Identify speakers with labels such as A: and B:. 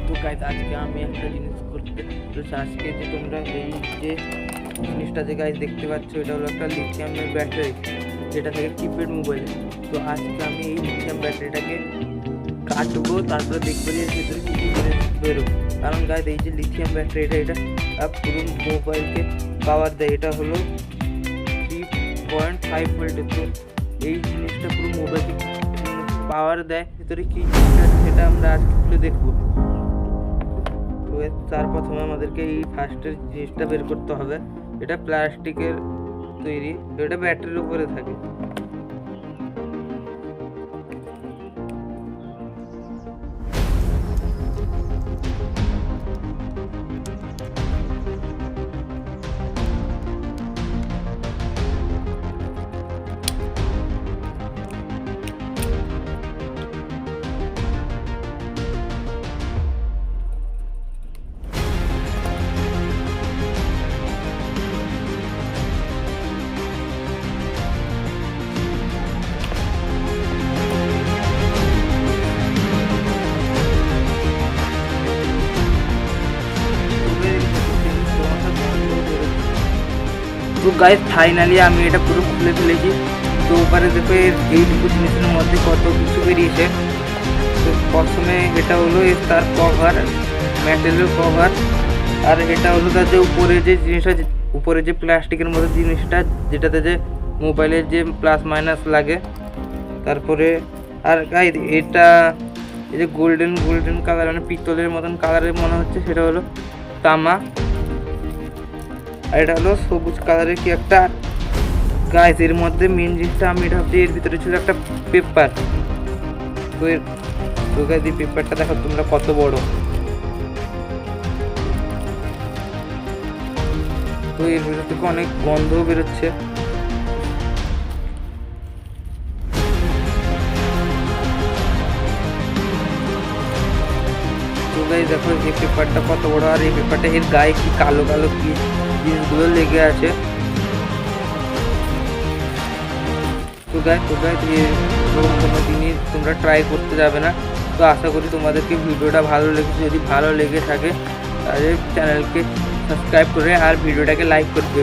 A: তো গাইস আজকে আমি একটা জিনিস করতে চলেছি। আজকে যে তোমরা এই যে জিনিসটা যে গাইস দেখতে পাচ্ছ, এটা হলো একটা লিথিয়ামের ব্যাটারি, যেটা থেকে কিপ্যাড মোবাইল। তো আজকে আমি এই লিথিয়াম ব্যাটারিটাকে কাটবো, তারপরে দেখবো যে ভিতরে কী কী বেরোবে। কারণ গাইস এই যে লিথিয়াম ব্যাটারিটা, এটা পুরো মোবাইলকে পাওয়ার দেয়। এটা হলো 3.5 ভোল্টের। তো এই জিনিসটা পুরো মোবাইলকে পাওয়ার দেয়। ভিতরে কী জিনিস আছে সেটা আমরা আজকে খুলে দেখবো। তো তার প্রথমে আমাদেরকে এই ফার্স্টের জিনিসটা বের করতে হবে। এটা প্লাস্টিকের তৈরি, এটা ব্যাটারির উপরে থাকে। তো গাইস ফাইনালি আমি এটা পুরো খুলে ফেলেছি। তো ওপারে দেখো এইটুকু জিনিসের মধ্যে কত কিছু বেরিয়েছে। তো প্রথমে এটা হলো তার কভার, মেটালের কভার। আর এটা হলো তার যে উপরে যে জিনিসটা, উপরে যে প্লাস্টিকের মতো জিনিসটা, যেটাতে যে মোবাইলের যে প্লাস মাইনাস লাগে। তারপরে আর গাইস এটা এই যে গোল্ডেন কালার, মানে পিতলের মতন কালারের মনে হচ্ছে, সেটা হলো তামা। আর এটা হলো সবুজ কালারের কি একটা। গাইস এর মধ্যে মেন জিনিসটা আমি এটা ভাবছি, এর ভিতরে ছিল একটা পেপার। তো এর তো গাইস এই পেপারটা দেখো তোমরা কত বড়। তো এর ভিতর থেকে অনেক গন্ধও বেরোচ্ছে। তো গাইস দেখো এই পেপারটা কত বড়, আর এই পেপারটা এর গায়ে কি কালো কালো কি জিনিসগুলো লেগে আছে। তো গাইস এরকম কোনো জিনিস তোমরা ট্রাই করতে যাবে না। তো আশা করি তোমাদেরকে ভিডিওটা ভালো লেগেছে। যদি ভালো লেগে থাকে তাহলে চ্যানেলকে সাবস্ক্রাইব করে আর ভিডিওটাকে লাইক করবে।